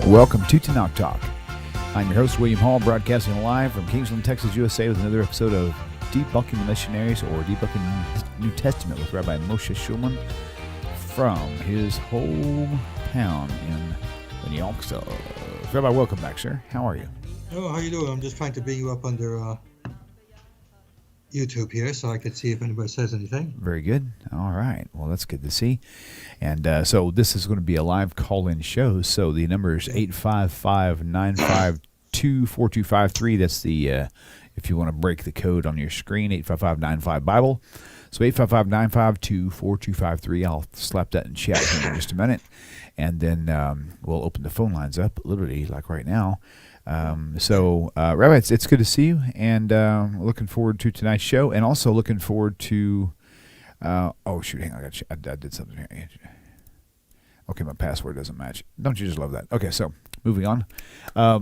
Welcome to Tanakh Talk. I'm your host, William Hall, broadcasting live from Kingsland, Texas, USA, with another episode of Debunking the Missionaries, or Debunking the New Testament, with Rabbi Moshe Shulman from his hometown in the Yonkers. Rabbi, welcome back, sir. How are you? Oh, how you doing? I'm just trying to bring you up under YouTube here so I could see if anybody says anything. Very good. All right. Well, that's good to see. And so this is going to be a live call-in show. So the number is 855-952-4253. That's the, if you want to break the code on your screen, 855-95-BIBLE. So 855-952-4253. I'll slap that in chat here in just a minute. And then we'll open the phone lines up, literally, like right now. Rabbi, it's good to see you, and looking forward to tonight's show, and also looking forward to, hang on, I did something here. Okay, my password doesn't match. Don't you just love that? Okay, so moving on. I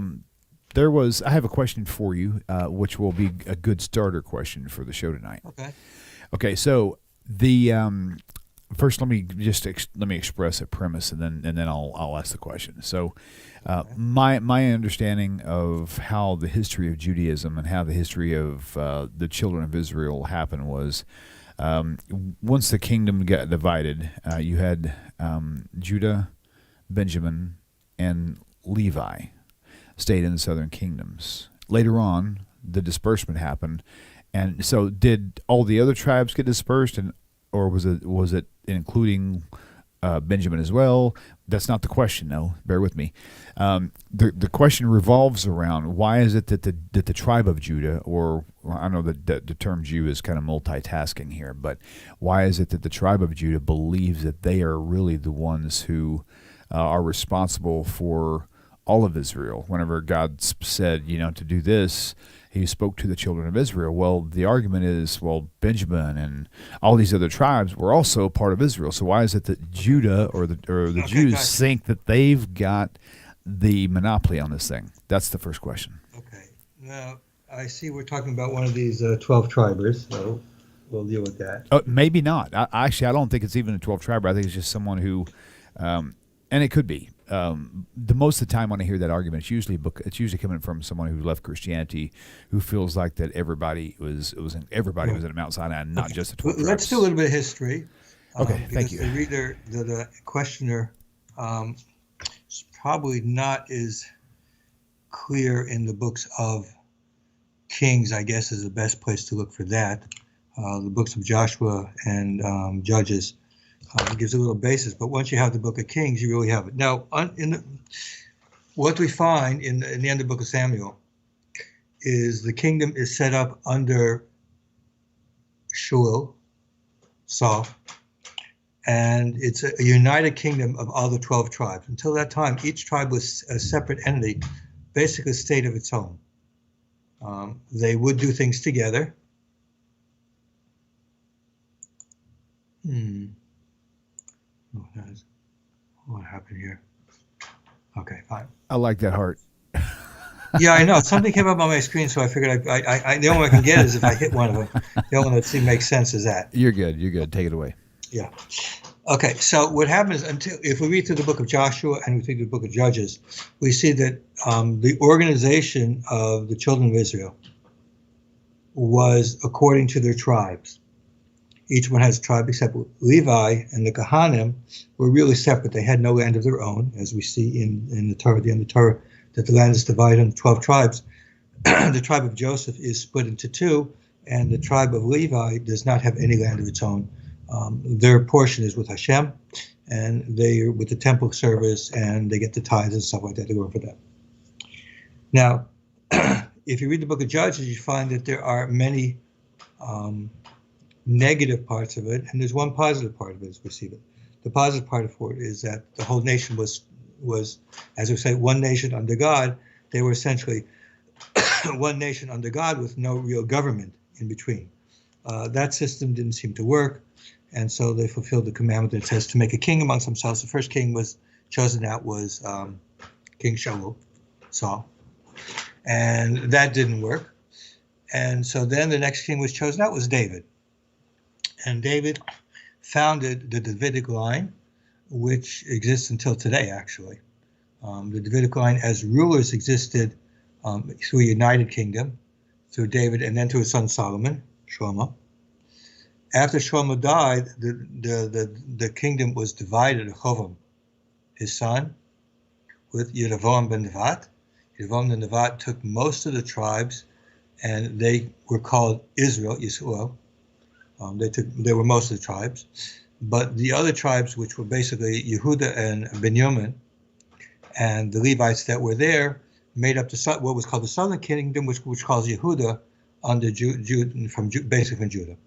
have a question for you, which will be a good starter question for the show tonight. Okay, so the first, let me express a premise, and then I'll ask the question. So, my understanding of how the history of Judaism and how the history of the children of Israel happened was, once the kingdom got divided, you had Judah, Benjamin, and Levi stayed in the southern kingdoms. Later on, the disbursement happened, and so did all the other tribes get dispersed, or was it including Benjamin as well? That's not the question, though. Bear with me. The question revolves around, why is it that the tribe of Judah, or I know that the term Jew is kind of multitasking here, but why is it that the tribe of Judah believes that they are really the ones who are responsible for all of Israel? Whenever God said, to do this, he spoke to the children of Israel. Well, the argument is, Benjamin and all these other tribes were also part of Israel. So why is it that Judah or the Jews think that they've got the monopoly on this thing? That's the first question. Okay. Now, I see we're talking about one of these 12 tribers, so we'll deal with that. Maybe not. I don't think it's even a 12 triber. I think it's just someone who, and it could be. The most of the time when I hear that argument, it's usually coming from someone who left Christianity, who feels like that everybody was in Mount Sinai, and not just the 12 tribes. Let's do a little bit of history. Okay, thank you. The reader, the questioner, is probably not as clear in the books of Kings, I guess, is the best place to look for that. The books of Joshua and Judges. It gives a little basis, but once you have the Book of Kings, you really have it. Now, what we find in the end of the Book of Samuel is the kingdom is set up under Saul, and it's a united kingdom of all the 12 tribes. Until that time, each tribe was a separate entity, basically a state of its own. They would do things together. What happened here? Okay, fine. I like that heart. Yeah, I know. Something came up on my screen, so I figured I the only way I can get is if I hit one of them. The only one that seems makes sense is that. You're good. Take it away. Yeah. Okay, so what happens if we read through the book of Joshua and we read through the book of Judges, we see that the organization of the children of Israel was according to their tribes. Each one has a tribe except Levi and the Kohanim were really separate. They had no land of their own, as we see in the Torah, the end of the Torah, that the land is divided into 12 tribes. The tribe of Joseph is split into two, and the tribe of Levi does not have any land of its own. Their portion is with Hashem, and they are with the temple service, and they get the tithes and stuff like that. They go for that. Now, if you read the book of Judges, you find that there are many negative parts of it, and there's one positive part of it as we see it. The positive part of it is that the whole nation was, as we say, one nation under God. They were essentially one nation under God with no real government in between. That system didn't seem to work, and so they fulfilled the commandment that says to make a king amongst themselves. The first king was chosen out was King Saul, and that didn't work. And so then the next king was chosen out was David. And David founded the Davidic line, which exists until today, actually. The Davidic line as rulers existed through a united kingdom, through David and then through his son Solomon, Shlomo. After Shlomo died, the kingdom was divided. Rehoboam, his son, with Yeroboam ben Nevat. Yeroboam ben Nevat took most of the tribes, and they were called Israel, Yisrael. They were most of the tribes, but the other tribes, which were basically Yehuda and Benjamin, and the Levites that were there, made up what was called the southern kingdom, which calls Yehuda under basically from Judah.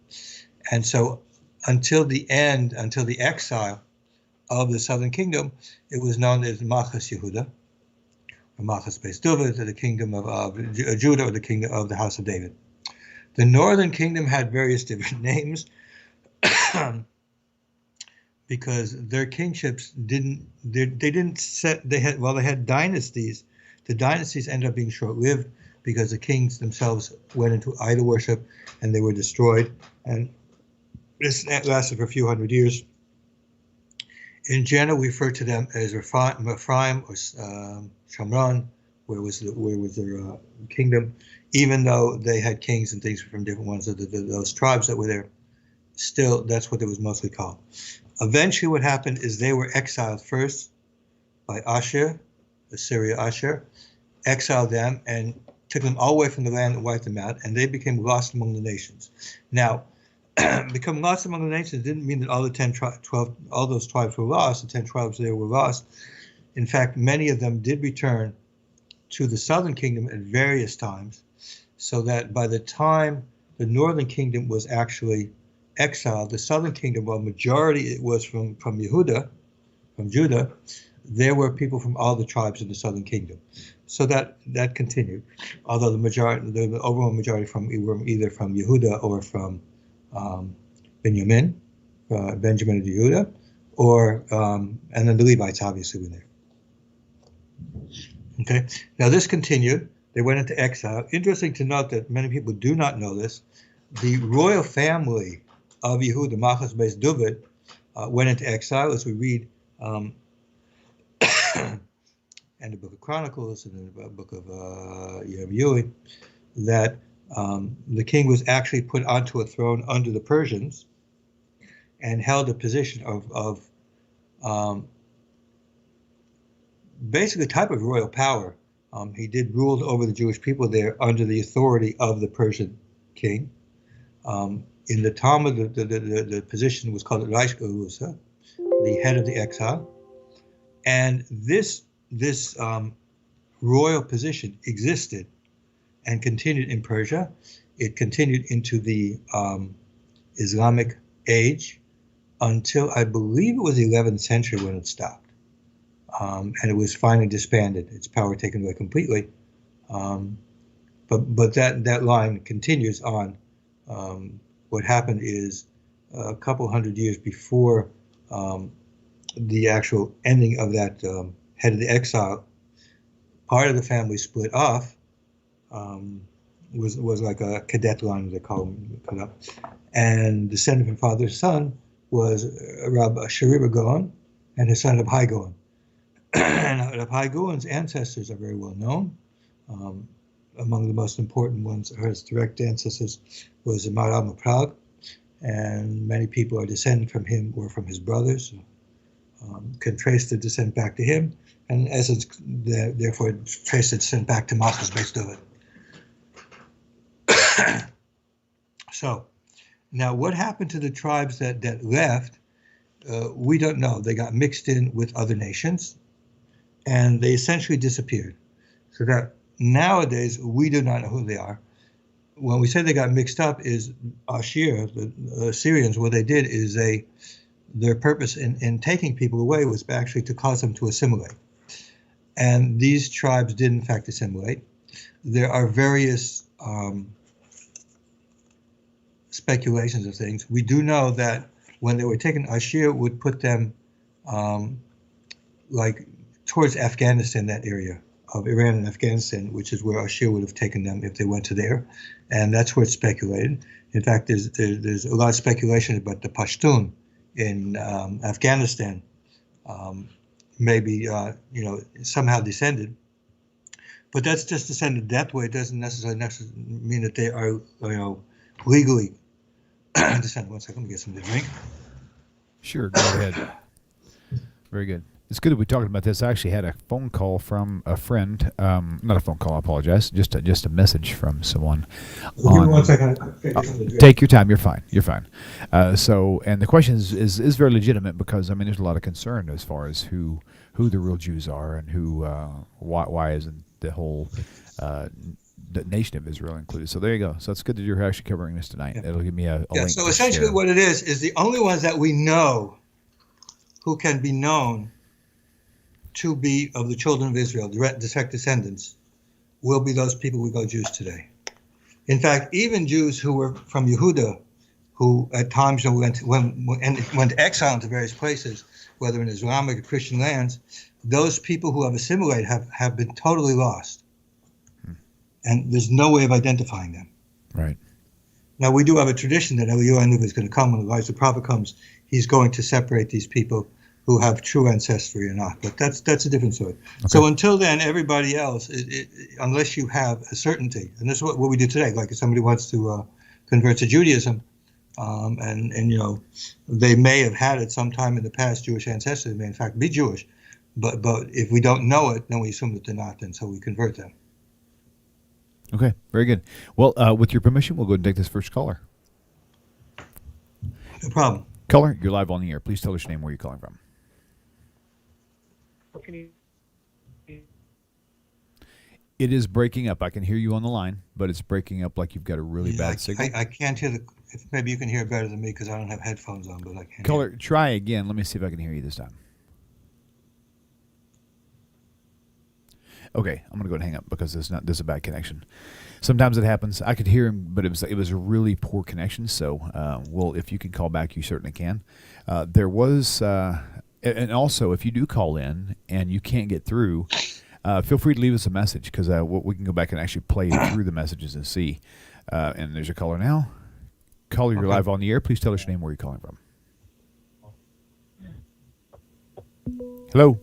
And so until the exile of the southern kingdom, it was known as Malchus Yehuda, or Malchus Beis David, the kingdom of Judah, or the kingdom of the house of David. The northern kingdom had various different names because their kingships they had dynasties. The dynasties ended up being short-lived because the kings themselves went into idol worship and they were destroyed. And this lasted for a few hundred years. In general, we refer to them as Ephraim or Shamron, where was their kingdom, even though they had kings and things from different ones of those tribes that were there. Still, that's what it was mostly called. Eventually, what happened is they were exiled first by Asher, Assyria Asher, exiled them and took them all away from the land and wiped them out, and they became lost among the nations. Now, become lost among the nations didn't mean that all those tribes were lost. The 10 tribes there were lost. In fact, many of them did return to the southern kingdom at various times, so that by the time the northern kingdom was actually exiled, the southern kingdom, while majority it was from Yehuda, from Judah, there were people from all the tribes in the southern kingdom. So that continued, although the overall majority were either from Yehuda or from Benjamin of Yehuda, or and then the Levites obviously were there. Okay, now this continued. They went into exile. Interesting to note that many people do not know this. The royal family of Yehuda, Malchus Beis David, went into exile, as we read in the book of Chronicles and in the book of Yevui, that the king was actually put onto a throne under the Persians and held a position of basically a type of royal power. He did rule over the Jewish people there under the authority of the Persian king. In the Talmud, the position was called Reish Galusa, the head of the exile. And this royal position existed and continued in Persia. It continued into the Islamic age until I believe it was the 11th century when it stopped. And it was finally disbanded, its power taken away completely. But that line continues on. What happened is a couple hundred years before the actual ending of that head of the exile, part of the family split off. Was like a cadet line, they call them, put up, and descended from father's son was Rabbi Shariba Gaon and his son Rabbi Gaon. And Rabbi Gaon's ancestors are very well known. Among the most important ones, his direct ancestors was Maharam of Prague, and many people are descended from him or from his brothers, can trace the descent back to him, and in essence, therefore, trace the descent back to Malchus Beis David. So, now what happened to the tribes that left, we don't know. They got mixed in with other nations, and they essentially disappeared. So that nowadays, we do not know who they are. When we say they got mixed up, is Ashir, the Assyrians, what they did is their purpose in taking people away was actually to cause them to assimilate. And these tribes did in fact assimilate. There are various speculations of things. We do know that when they were taken, Ashir would put them like towards Afghanistan, that area of Iran and Afghanistan, which is where Ashir would have taken them if they went to there. And that's where it's speculated. In fact, there's a lot of speculation about the Pashtun in Afghanistan, maybe somehow descended. But that's just descended that way. It doesn't necessarily mean that they are legally descended. One second, let me get something to drink. Sure, go ahead. Very good. It's good that we're talking about this. I actually had a phone call from a friend. Not a phone call, I apologize. Just a message from someone. Give me 1 second. Take your time. You're fine. You're fine. And the question is very legitimate because, I mean, there's a lot of concern as far as who the real Jews are and why isn't the whole the nation of Israel included. So there you go. So it's good that you're actually covering this tonight. Yeah. It'll give me a link. So essentially what it is the only ones that we know who can be known to be of the children of Israel, direct descendants, will be those people we call Jews today. In fact, even Jews who were from Yehuda, who at times went to exile into various places, whether in Islamic or Christian lands, those people who have assimilated have been totally lost. And there's no way of identifying them. Right. Now, we do have a tradition that Eliyahu is going to come when Elijah the prophet comes. He's going to separate these people who have true ancestry or not. But that's a different story. Okay. So until then, everybody else, unless you have a certainty, and this is what we do today, like if somebody wants to convert to Judaism, and they may have had at some time in the past Jewish ancestry, they may in fact be Jewish, but if we don't know it, then we assume that they're not, and so we convert them. Okay, very good. Well, with your permission, we'll go ahead and take this first caller. No problem. Caller, you're live on the air. Please tell us your name, where you're calling from. It is breaking up. I can hear you on the line, but it's breaking up like you've got a really bad signal. I can't hear maybe you can hear it better than me because I don't have headphones on, but I can't. Caller, try again. Let me see if I can hear you this time. Okay, I'm going to go ahead and hang up because there's a bad connection. Sometimes it happens. I could hear him, but it was a really poor connection. So, if you can call back, you certainly can. There was, and also if you do call in and you can't get through, feel free to leave us a message because we can go back and actually play through the messages and see. And there's a caller now. Caller, you're live on the air. Please tell us your name, where you're calling from. Hello.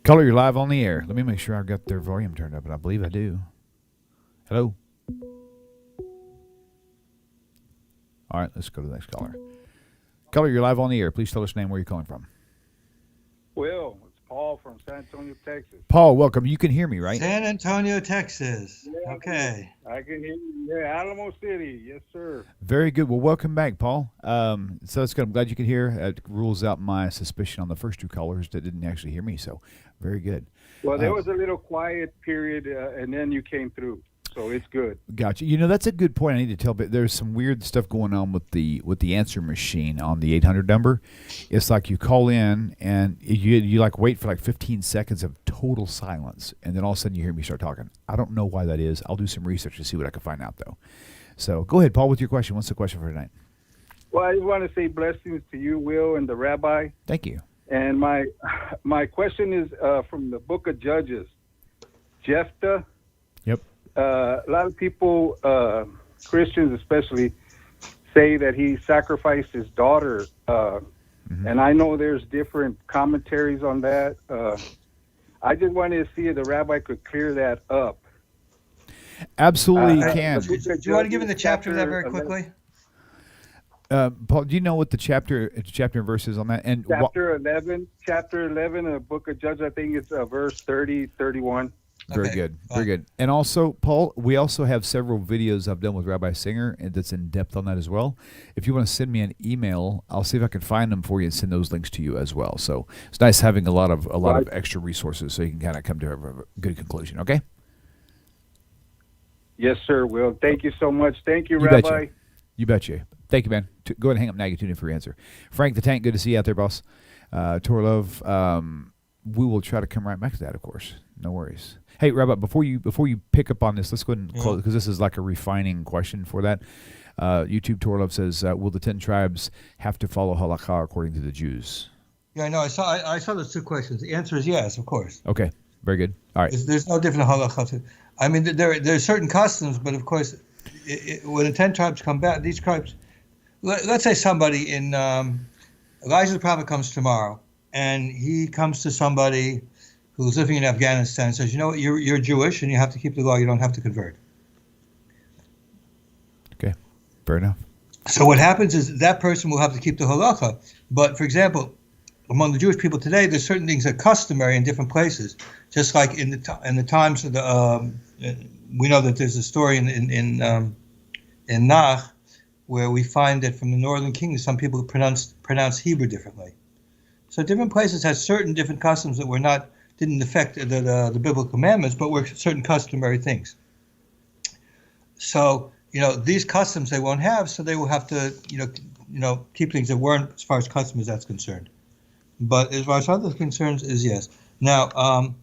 Caller, you're live on the air. Let me make sure I've got their volume turned up, and I believe I do. Hello? All right, let's go to the next caller. Caller, you're live on the air. Please tell us your name, where you're calling from. Will, it's Paul from San Antonio, Texas. Paul, welcome. You can hear me, right? San Antonio, Texas. Yeah, okay. I can hear you. Yeah, Alamo City. Yes, sir. Very good. Well, welcome back, Paul. So that's good. I'm glad you can hear. It rules out my suspicion on the first two callers that didn't actually hear me, so very good. Well, there was a little quiet period, and then you came through. So it's good. Gotcha. That's a good point. I need to tell, but there's some weird stuff going on with the answer machine on the 800 number. It's like you call in and you like wait for like 15 seconds of total silence, and then all of a sudden you hear me start talking. I don't know why that is. I'll do some research to see what I can find out, though. So go ahead, Paul, with your question. What's the question for tonight? Well, I just want to say blessings to you, Will, and the Rabbi. Thank you. And my question is from the Book of Judges, Jephthah. Yep. A lot of people, Christians especially, say that he sacrificed his daughter. And I know there's different commentaries on that. I just wanted to see if the rabbi could clear that up. Absolutely, you can. Do you want to give me the chapter of that very quickly? Paul, do you know what the chapter and verse is on that? And chapter 11 of the Book of Judges, I think it's verse 30, 31. Very good. Very good. And also, Paul, we also have several videos I've done with Rabbi Singer that's in depth on that as well. If you want to send me an email, I'll see if I can find them for you and send those links to you as well. So it's nice having a lot of extra resources so you can kind of come to a good conclusion. Okay? Yes, sir, Will. Thank you so much. Thank you, Rabbi. Betcha. You betcha. Thank you, man. Go ahead and hang up now. You tune in for your answer. Frank the Tank, good to see you out there, boss. Torlov, we will try to come right back to that, of course. No worries. Hey, Rabbi, before you pick up on this, let's go ahead and close, because this is like a refining question for that. YouTube Torlov says, will the 10 tribes have to follow halakha according to the Jews? Yeah, I know. I saw those two questions. The answer is yes, of course. Okay, very good. All right. There's no different halakha. I mean, there are certain customs, but of course, when the 10 tribes come back, these tribes, let's say somebody in Elijah the prophet comes tomorrow, and he comes to somebody who's living in Afghanistan and says, you know what, you're Jewish and you have to keep the law, you don't have to convert. Okay, fair enough. So what happens is that person will have to keep the halacha. But for example, among the Jewish people today, there's certain things that are customary in different places. Just like in the times of the, we know that there's a story in Nach where we find that from the northern kingdom, some people pronounce Hebrew differently. So different places had certain different customs that didn't affect the biblical commandments, but were certain customary things. So, these customs they won't have, so they will have to, keep things that weren't as far as customs that's concerned. But as far as other concerns is yes. Now, all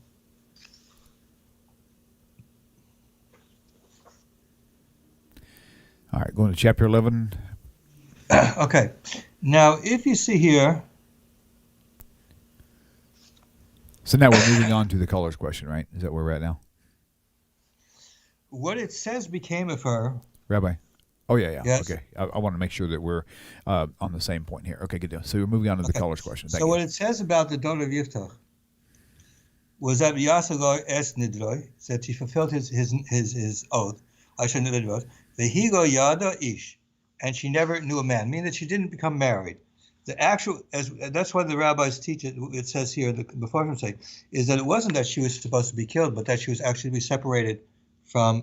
right, going to chapter 11. Okay. Now, if you see here. So now we're moving on to the colors question, right? Is that where we're at now? What it says became of her. Rabbi? Oh, yeah. Yes. Okay. I want to make sure that we're on the same point here. Okay, good deal. So we're moving on to the colors question. Thank you. What it says about the daughter of Yiftach was that Yasalor es nidroi, that he fulfilled his oath, Asher nidroi, v'hi lo yada ish, and she never knew a man, meaning that she didn't become married. The actual, that's why the rabbis teach it. It says here, the Mefarshim say, is that it wasn't that she was supposed to be killed, but that she was actually to be separated from.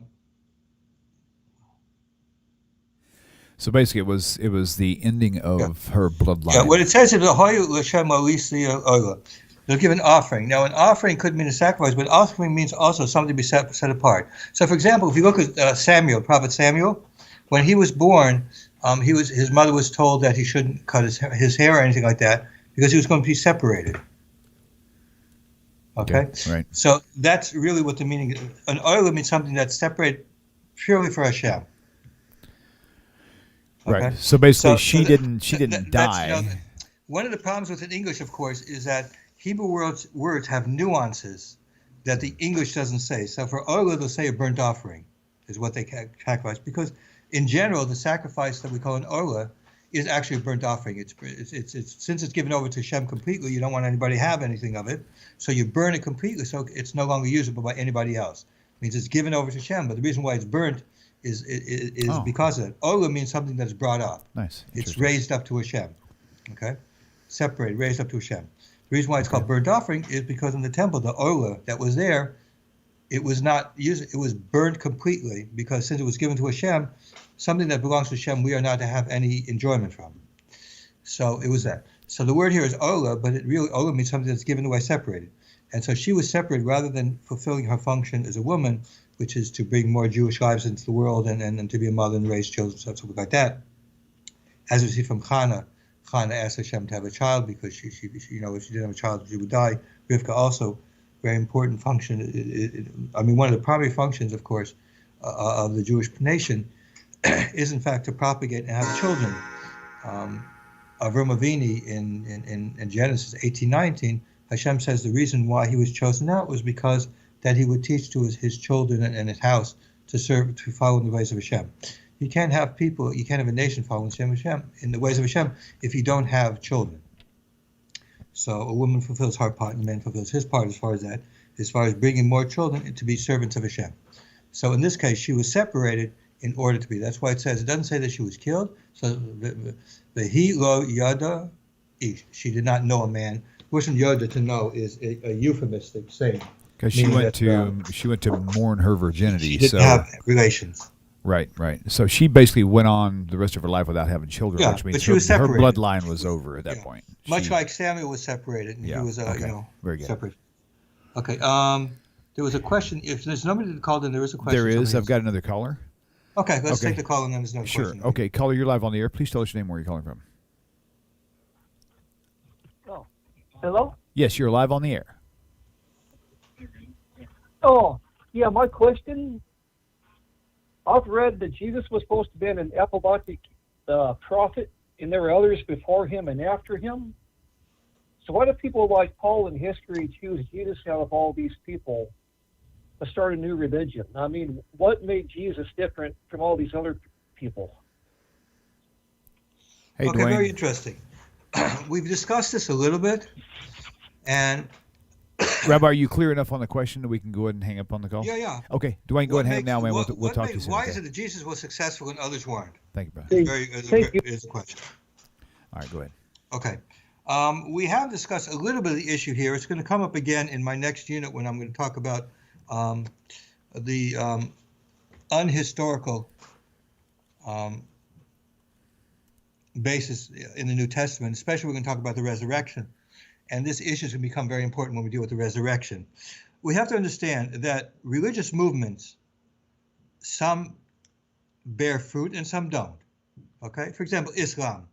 So basically, it was the ending of her bloodline. Yeah, what it says is they'll give an offering. Now, an offering could mean a sacrifice, but offering means also something to be set apart. So, for example, if you look at Samuel, Prophet Samuel, when he was born, his mother was told that he shouldn't cut his hair or anything like that because he was going to be separated. Okay? Right. So that's really what the meaning is. An oila means something that's separated purely for Hashem. Okay? Right. So basically, she didn't die. One of the problems with English, of course, is that Hebrew words have nuances that the English doesn't say. So for oila, they'll say a burnt offering is what they sacrifice, because in general, the sacrifice that we call an oila is actually a burnt offering. It's since it's given over to Hashem completely, you don't want anybody to have anything of it, so you burn it completely, so it's no longer usable by anybody else. It means it's given over to Hashem, but the reason why it's burnt is because of that. Oila means something that's brought up. Nice. It's raised up to Hashem. Okay? Separated, raised up to Hashem. The reason why it's called burnt offering is because in the temple, the oila that was there, it was not used, it was burnt completely, because since it was given to Hashem, something that belongs to Hashem, we are not to have any enjoyment from. So it was that. So the word here is ola, but ola means something that's given away, separated. And so she was separated rather than fulfilling her function as a woman, which is to bring more Jewish lives into the world and to be a mother and raise children, something like that. As we see from Chana asked Hashem to have a child because she if she didn't have a child, she would die. Rivka also, very important function. One of the primary functions, of course, of the Jewish nation is in fact to propagate and have children. Avram Avinu in Genesis 18:19, Hashem says the reason why he was chosen out was because that he would teach to his children and his house to follow in the ways of Hashem. You can't have a nation following in the ways of Hashem if you don't have children. So a woman fulfills her part and a man fulfills his part as far as bringing more children to be servants of Hashem. So in this case, she was separated in order to be. That's why it doesn't say that she was killed. So the he lo yada ish. She did not know a man. Wishing yada to know is a euphemistic saying. Because she went to mourn her virginity. She didn't have relations. Right. So she basically went on the rest of her life without having children, which means her bloodline was over at that point. Much like Samuel was separated, and he was, very good. Separated. Okay. There was a question. If there's nobody that called in, there is a question. There is. I've got another caller. Okay, let's take the call, and then there's no question. Sure. Okay, caller, you're live on the air. Please tell us your name, where you're calling from. Oh, hello? Yes, you're live on the air. Oh, yeah, my question, I've read that Jesus was supposed to be an apostolic prophet, and there were others before him and after him. So why do people like Paul in history choose Jesus out of all these people to start a new religion? I mean, what made Jesus different from all these other people? Hey, okay, Dwayne. very interesting. We've discussed this a little bit. And Rabbi, are you clear enough on the question that we can go ahead and hang up on the call? yeah. Okay, Dwayne, go ahead and hang up now, man. We'll What talk to you makes, soon. why Okay? is it that Jesus was successful and others weren't? Thank you, brother. Thank you. Is a question. All right, go ahead. Okay. We have discussed a little bit of the issue here. It's going to come up again in my next unit when I'm going to talk about the unhistorical basis in the New Testament. Especially we're going to talk about the resurrection. And this issue is going to become very important when we deal with the resurrection. We have to understand that religious movements, some bear fruit and some don't. Okay? For example, Islam.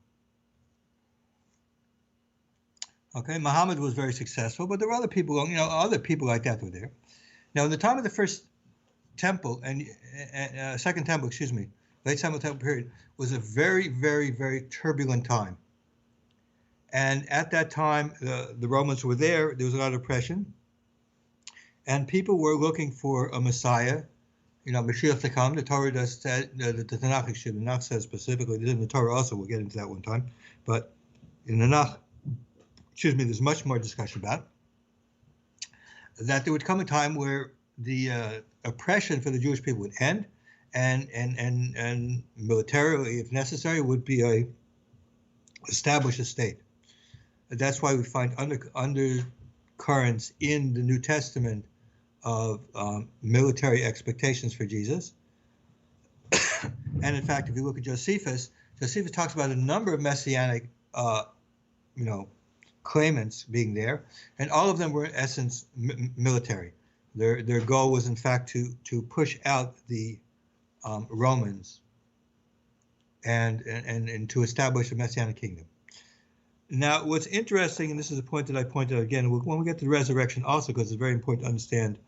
Okay, Muhammad was very successful, but there were other people, other people like that were there. Now, in the time of the first temple and second temple, late Temple period, was a very, very, very turbulent time. And at that time, the Romans were there. There was a lot of oppression, and people were looking for a Messiah, Mashiach to come. The Torah does say, the Tanakh says specifically. In the Torah also, we'll get into that one time, but in the Tanakh, there's much more discussion about that. There would come a time where the oppression for the Jewish people would end, and militarily, if necessary, would be establish a state. That's why we find undercurrents in the New Testament of military expectations for Jesus. And in fact, if you look at Josephus talks about a number of messianic, claimants being there, and all of them were in essence military. Their goal was in fact to push out the Romans and to establish a messianic kingdom. Now, what's interesting, and this is a point that I pointed out again, when we get to the resurrection also, because it's very important to understand,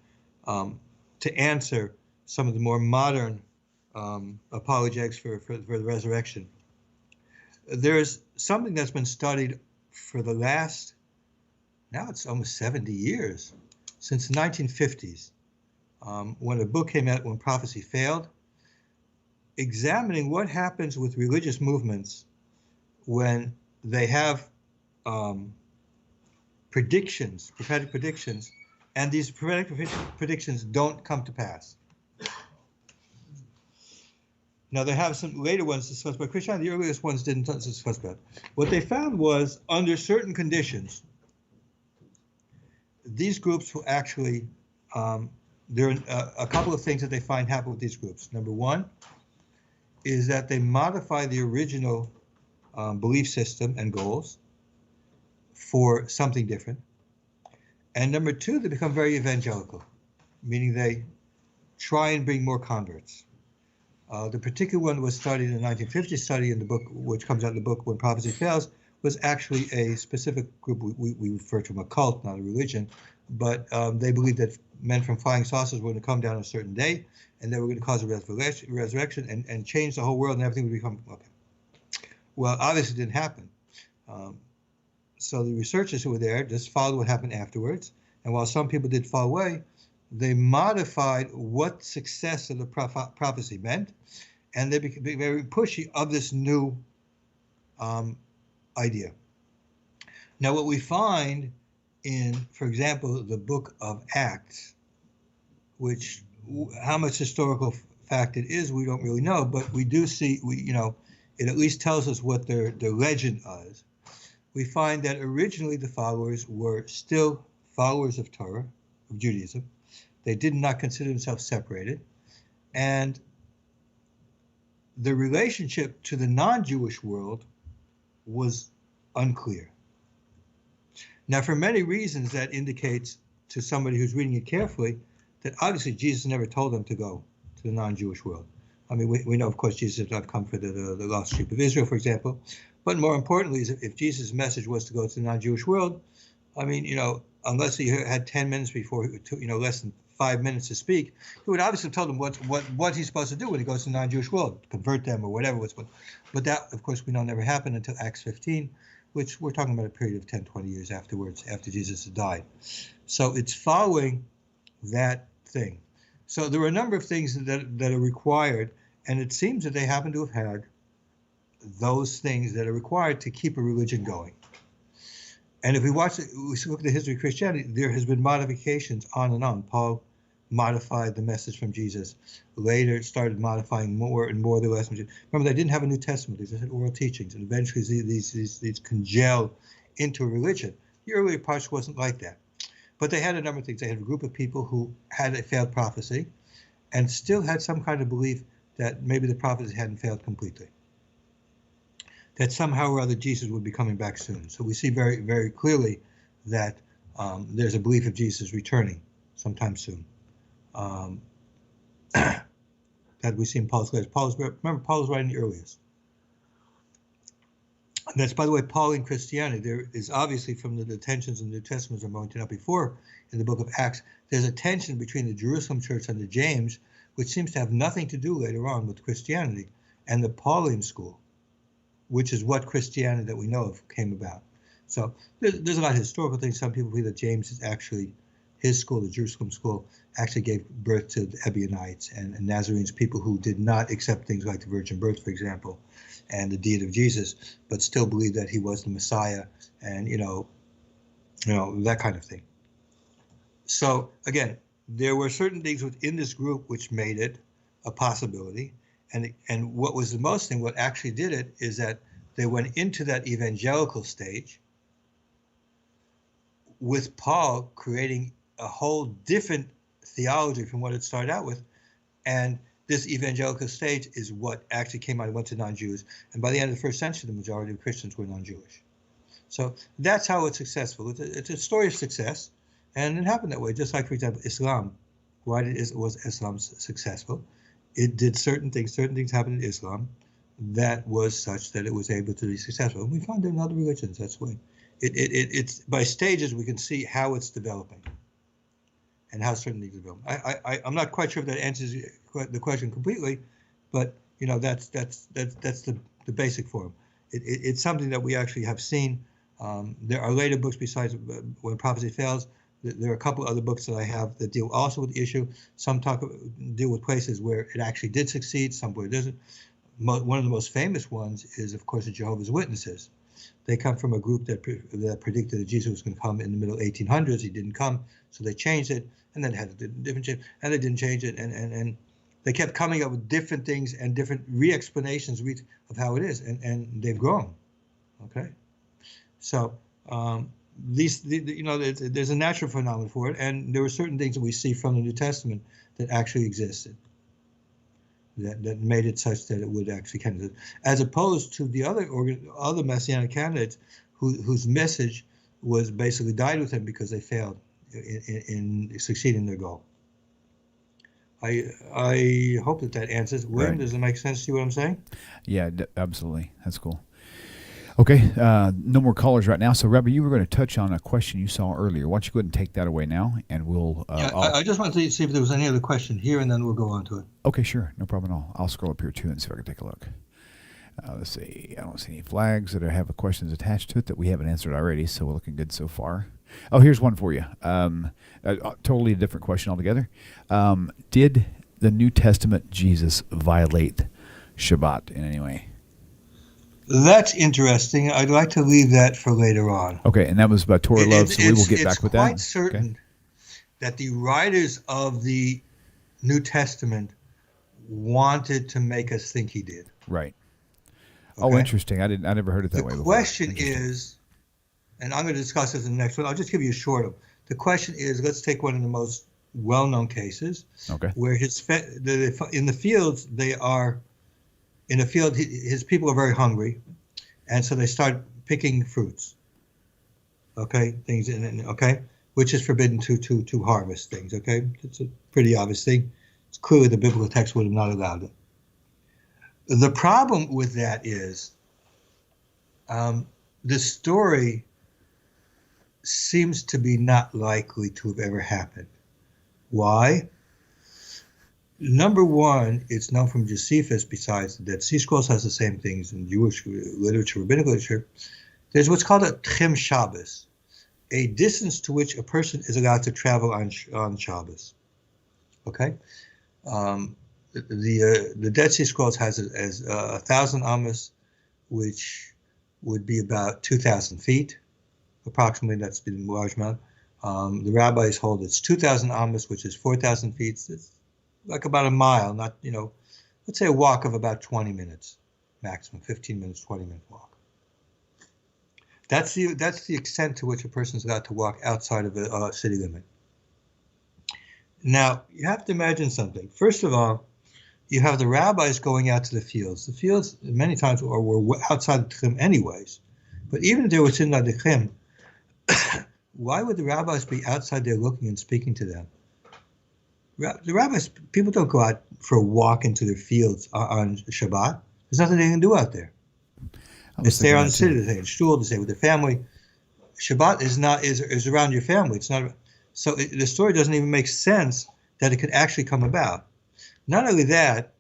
to answer some of the more modern apologetics for the resurrection. There's something that's been studied for the last, now it's almost 70 years, since the 1950s, when a book came out, When Prophecy Failed, examining what happens with religious movements when they have predictions, prophetic predictions, and these prophetic predictions don't come to pass. Now, they have some later ones discussed by Christianity. The earliest ones didn't discuss that. What they found was, under certain conditions, these groups will actually, there are a couple of things that they find happen with these groups. Number one is that they modify the original belief system and goals for something different. And number two, they become very evangelical, meaning they try and bring more converts. The particular one was studied in the 1950s study in the book, which comes out in the book When Prophecy Fails, was actually a specific group we refer to them a cult, not a religion, but they believed that men from flying saucers were going to come down on a certain day, and they were going to cause a resurrection and change the whole world, and everything would become okay. Well, obviously it didn't happen. So the researchers who were there just followed what happened afterwards, and while some people did fall away, they modified what success of the prophecy meant, and they became very pushy of this new idea. Now, what we find in, for example, the book of Acts, which how much historical fact it is, we don't really know, but we do see, it at least tells us what their legend is. We find that originally the followers were still followers of Torah, of Judaism. They did not consider themselves separated. And the relationship to the non-Jewish world was unclear. Now, for many reasons, that indicates to somebody who's reading it carefully that obviously Jesus never told them to go to the non-Jewish world. I mean, we know, of course, Jesus did not come for the lost sheep of Israel, for example. But more importantly, is if Jesus' message was to go to the non-Jewish world, I mean, unless he had 10 minutes before, less than 5 minutes to speak, he would obviously tell them what he's supposed to do when he goes to the non-Jewish world, convert them or whatever. But that, of course, we know never happened until Acts 15, which we're talking about a period of 10, 20 years afterwards, after Jesus had died. So it's following that thing. So there were a number of things that are required, and it seems that they happen to have had those things that are required to keep a religion going. And if we look at the history of Christianity, there has been modifications on and on. Paul modified the message from Jesus. Later, started modifying more and more the lessons. Remember, they didn't have a New Testament. They just had oral teachings, and eventually these congealed into a religion. The earlier parts wasn't like that. But they had a number of things. They had a group of people who had a failed prophecy and still had some kind of belief that maybe the prophecy hadn't failed completely, that somehow or other Jesus would be coming back soon. So we see very, very clearly that there's a belief of Jesus returning sometime soon. That we see in Paul's letters. Remember, Paul is writing the earliest. And that's, by the way, Paul in Christianity. There is obviously, from the tensions in the New Testament I'm pointing out before in the book of Acts, there's a tension between the Jerusalem church under James, which seems to have nothing to do later on with Christianity, and the Pauline school, which is what Christianity that we know of came about. So there's a lot of historical things. Some people believe that James is actually, his school, the Jerusalem school, actually gave birth to the Ebionites and Nazarenes, people who did not accept things like the virgin birth, for example, and the deity of Jesus, but still believed that he was the Messiah, and you know that kind of thing. So again, there were certain things within this group which made it a possibility, and what was the most thing, what actually did it, is that they went into that evangelical stage with Paul creating a whole different theology from what it started out with, and this evangelical stage is what actually came out and went to non-Jews, and by the end of the first century, the majority of Christians were non-Jewish. So that's how it's successful. It's a story of success, and it happened that way. Just like, for example, Islam. Why was Islam successful? It did certain things happened in Islam that was such that it was able to be successful. And we find it in other religions. That's why it's by stages we can see how it's developing and how certain things develop. I'm not quite sure if that answers the question completely, but you know that's the basic form. It's something that we actually have seen. There are later books besides When Prophecy Fails. There are a couple other books that I have that deal also with the issue. Some deal with places where it actually did succeed, some where it doesn't. One of the most famous ones is, of course, the Jehovah's Witnesses. They come from a group that predicted that Jesus was going to come in the middle 1800s. He didn't come, so they changed it, and then had a different change, and they didn't change it, and they kept coming up with different things and different re-explanations of how it is, and they've grown. Okay, so there's a natural phenomenon for it, and there were certain things that we see from the New Testament that actually existed, that made it such that it would actually candidate, as opposed to the other Messianic candidates whose message was basically died with them because they failed in succeeding in their goal. I hope that answers. William, right. Does it make sense to you what I'm saying? Yeah, absolutely. That's cool. Okay, no more callers right now. So, Rabbi, you were going to touch on a question you saw earlier. Why don't you go ahead and take that away now, and we'll... I just wanted to see if there was any other question here, and then we'll go on to it. Okay, sure. No problem at all. I'll scroll up here, too, and see if I can take a look. Let's see. I don't see any flags that have questions attached to it that we haven't answered already, so we're looking good so far. Oh, here's one for you. Totally a different question altogether. Did the New Testament Jesus violate Shabbat in any way? That's interesting. I'd like to leave that for later on. Okay, and that was about Torah love, so we will get back with that. It's quite certain that the writers of the New Testament wanted to make us think he did. Right. Okay? Oh, interesting. I never heard it that way before. The question is, and I'm going to discuss this in the next one. I'll just give you a short one. The question is, let's take one of the most well-known cases, where in the fields they are. In a field, his people are very hungry, and so they start picking fruits. Okay, things which is forbidden to harvest things. Okay, it's a pretty obvious thing. It's clearly the biblical text would have not allowed it. The problem with that is, the story seems to be not likely to have ever happened. Why? Number one, it's known from Josephus, besides the Dead Sea Scrolls has the same things in Jewish literature, rabbinic literature. There's what's called a Tchim Shabbos, a distance to which a person is allowed to travel on Shabbos. Okay? The Dead Sea Scrolls has it as 1,000 amos, which would be about 2,000 feet. approximately. That's the large amount. The rabbis hold it's 2,000 amos, which is 4,000 feet. It's like about a mile, not, let's say a walk of about 20 minutes, maximum, 15 minutes, 20-minute walk. That's the extent to which a person's got to walk outside of a city limit. Now, you have to imagine something. First of all, you have the rabbis going out to the fields. The fields, many times, were outside the Chim anyways. But even if they were sitting at the Chim, why would the rabbis be outside there looking and speaking to them? The rabbis, people don't go out for a walk into their fields on Shabbat. There's nothing they can do out there. They stay around the city, they stay in shul, they stay with their family. Shabbat is around your family. It's not. So the story doesn't even make sense that it could actually come about. Not only that,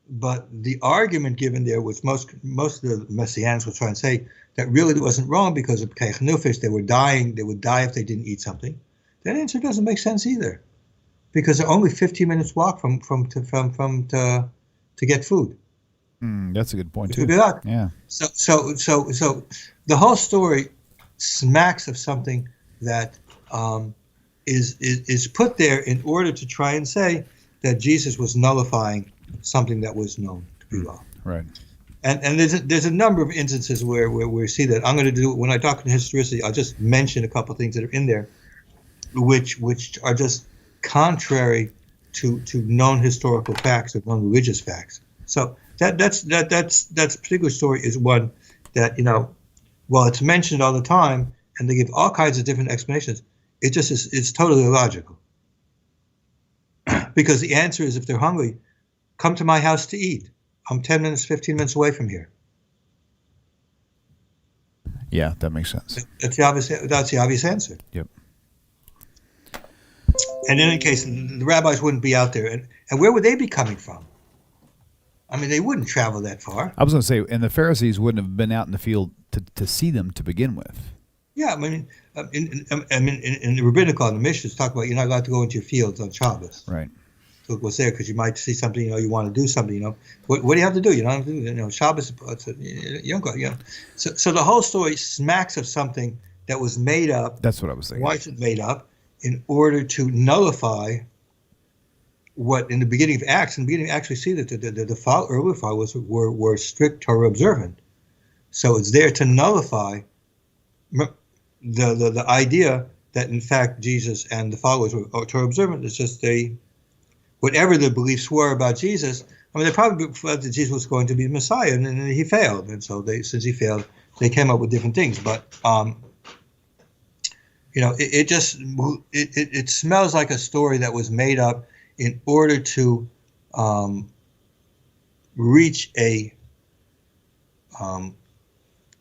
but the argument given there was most of the Messianics were trying to say that really it wasn't wrong because of Keichanufish, they were dying, they would die if they didn't eat something. That answer doesn't make sense either, because they're only 15 minutes walk to get food. That's a good point too. Yeah. So the whole story smacks of something that is put there in order to try and say that Jesus was nullifying something that was known to be wrong. Right. And there's a number of instances where we see that. I'm going to do, when I talk in historicity, I'll just mention a couple of things that are in there, which are just contrary to known historical facts or known religious facts. So that particular story is one that, while it's mentioned all the time and they give all kinds of different explanations, it just is, it's totally illogical. Because the answer is, if they're hungry, come to my house to eat. I'm 10 minutes, 15 minutes away from here. Yeah, that makes sense. That's the obvious answer. Yep. And in any case, the rabbis wouldn't be out there. And where would they be coming from? I mean, they wouldn't travel that far. I was going to say, and the Pharisees wouldn't have been out in the field to see them to begin with. Yeah, I mean, in the rabbinical, in the Mishnah, talk about you're not allowed to go into your fields on Shabbos. Right. So it was there because you might see something, you want to do something, What do you have to do? You don't have to do, Shabbos, you don't go, So the whole story smacks of something that was made up. That's what I was thinking. Why is it made up? In order to nullify what in the beginning of Acts, actually see that the early followers were strict Torah observant. So it's there to nullify the idea that in fact Jesus and the followers were Torah observant. It's just whatever the beliefs were about Jesus. I mean, they probably thought that Jesus was going to be the Messiah, and he failed. And so since he failed, they came up with different things. But it smells like a story that was made up in order to reach a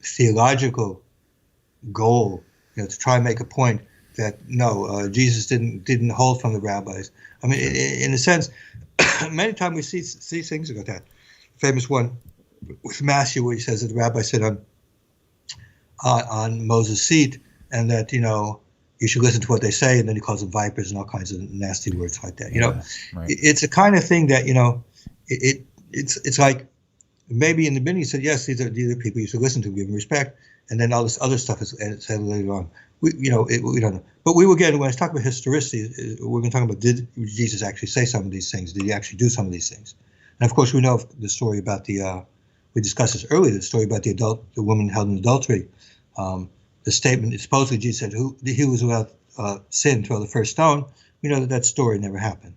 theological goal, to try and make a point that no, Jesus didn't hold from the rabbis. I mean, in a sense, many times we see things like that. Famous one with Matthew, where he says that the rabbi said on Moses' seat, and that you should listen to what they say, and then he calls them vipers and all kinds of nasty words like that. Right. It's a kind of thing that it's like maybe in the beginning he said, yes, these are people you should listen to, give them respect, and then all this other stuff is said later on. We don't know. But we will get, when I talk about historicity, we're going to talk about, did Jesus actually say some of these things? Did he actually do some of these things? And of course, we know the story about we discussed this earlier, the story about the woman held in adultery. The statement, supposedly Jesus said, he was without sin throw the first stone. We know that story never happened.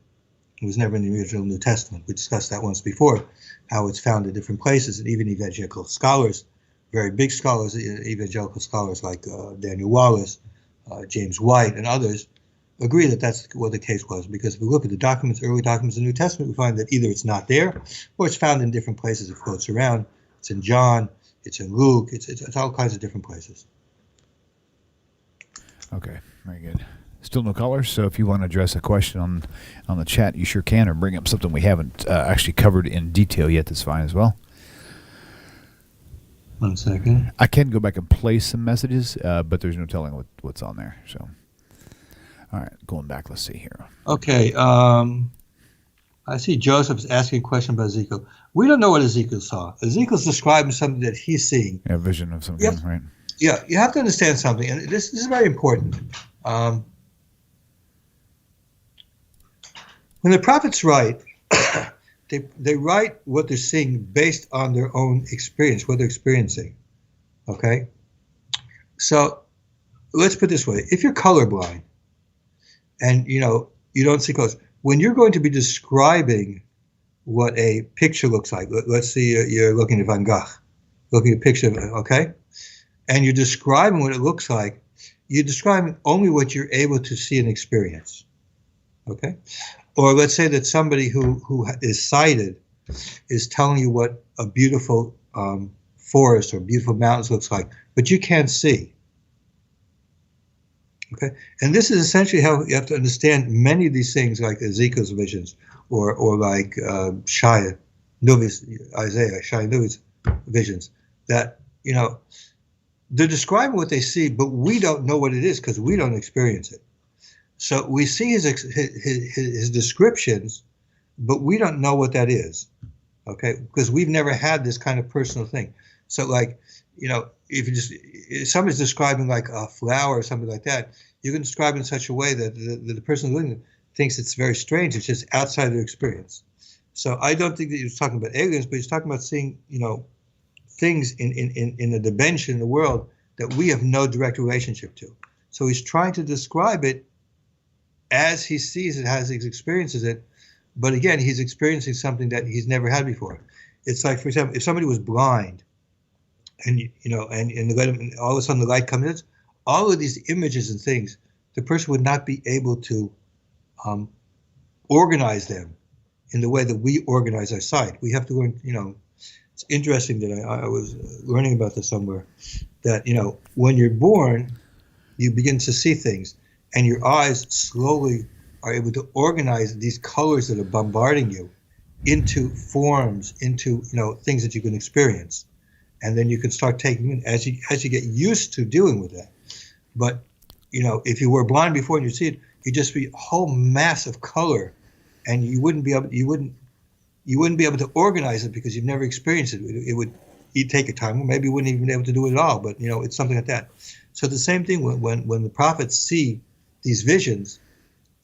It was never in the original New Testament. We discussed that once before, how it's found in different places, and even evangelical scholars, very big scholars, evangelical scholars like Daniel Wallace, James White, and others, agree that that's what the case was. Because if we look at the early documents of the New Testament, we find that either it's not there, or it's found in different places. It floats around. It's in John, it's in Luke, it's all kinds of different places. Okay, very good. Still no callers, so if you want to address a question on the chat, you sure can, or bring up something we haven't actually covered in detail yet, that's fine as well. 1 second. I can go back and play some messages, but there's no telling what's on there. So, all right, going back, let's see here. Okay, I see Joseph's asking a question about Ezekiel. We don't know what Ezekiel saw. Ezekiel's describing something that he's seeing. Yeah, vision of some kind, right? Yeah, you have to understand something, and this is very important. When the prophets write, they write what they're seeing based on their own experience, what they're experiencing. Okay? So let's put it this way. If you're colorblind and you don't see colors, when you're going to be describing what a picture looks like, let's see you're looking at Van Gogh, looking at a picture of it, okay? And you're describing what it looks like, you're describing only what you're able to see and experience. Okay? Or let's say that somebody who is sighted is telling you what a beautiful forest or beautiful mountains looks like, but you can't see. Okay? And this is essentially how you have to understand many of these things, like Ezekiel's visions or like Shai Nuvi's visions, that, they're describing what they see, but we don't know what it is because we don't experience it. So we see his descriptions, but we don't know what that is, okay? Because we've never had this kind of personal thing. So, like, if somebody's describing like a flower or something like that, you can describe it in such a way that the person looking at it thinks it's very strange. It's just outside their experience. So I don't think that he was talking about aliens, but he's talking about seeing, things in a dimension in the world that we have no direct relationship to. So he's trying to describe it as he sees it, as he experiences it. But again, he's experiencing something that he's never had before. It's like, for example, if somebody was blind and, and all of a sudden the light comes in, all of these images and things, the person would not be able to organize them in the way that we organize our sight. We have to learn, it's interesting that I was learning about this somewhere, that, when you're born, you begin to see things, and your eyes slowly are able to organize these colors that are bombarding you into forms, into, things that you can experience. And then you can start taking in as you get used to dealing with that. But, if you were blind before and you see it, you'd just be a whole mass of color, and you wouldn't be able to organize it because you've never experienced it. You'd take a time, or maybe you wouldn't even be able to do it at all. But it's something like that. So the same thing when the prophets see these visions,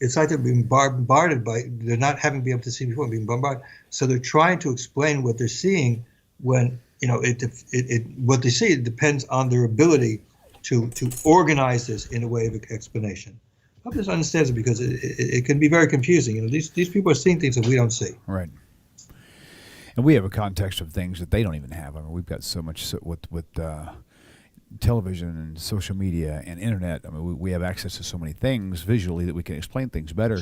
it's like they're being bombarded they're not having been able to see before, being bombarded. So they're trying to explain what they're seeing when what they see depends on their ability to organize this in a way of explanation. I hope this understands it, because it can be very confusing. These people are seeing things that we don't see. Right. And we have a context of things that they don't even have. I mean, we've got so much with television and social media and internet. I mean, we have access to so many things visually that we can explain things better.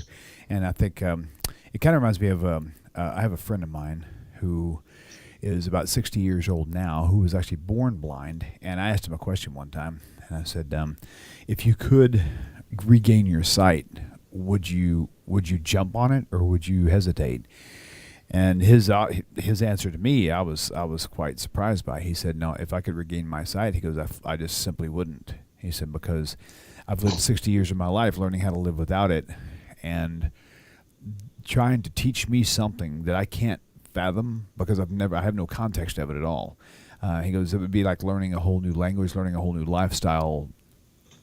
And I think it kind of reminds me of I have a friend of mine who is about 60 years old now, who was actually born blind. And I asked him a question one time, and I said, if you could regain your sight, would you jump on it, or would you hesitate? And his answer to me, I was quite surprised by. He said, no, if I could regain my sight, he goes, I just simply wouldn't. He said, because I've lived 60 years of my life learning how to live without it, and trying to teach me something that I can't fathom because I have no context of it at all. He goes, it would be like learning a whole new language, learning a whole new lifestyle.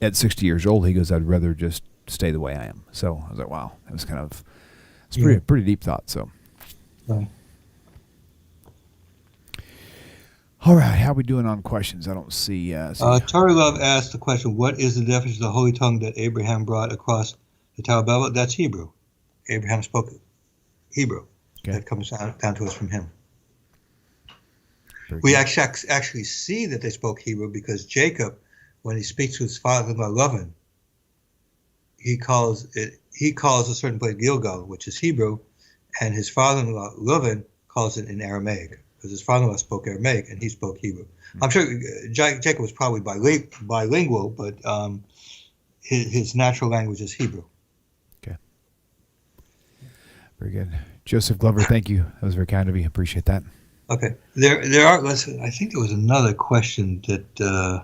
At 60 years old, he goes, I'd rather just stay the way I am. So I was like, wow, that was pretty deep thought. So. Right. All right, how are we doing on questions? I don't see. Tori Love asked the question, what is the definition of the holy tongue that Abraham brought across the Tower of Babel? That's Hebrew. Abraham spoke Hebrew. Okay. That comes down to us from him. We actually see that they spoke Hebrew, because Jacob, when he speaks to his father-in-law Lavan, he calls a certain place Gilgal, which is Hebrew, and his father-in-law Lavan calls it in Aramaic, because his father-in-law spoke Aramaic and he spoke Hebrew. I'm sure Jacob was probably bilingual, but his natural language is Hebrew. Okay. Very good. Joseph Glover, thank you. That was very kind of you. Appreciate that. Okay. There are. I think there was another question that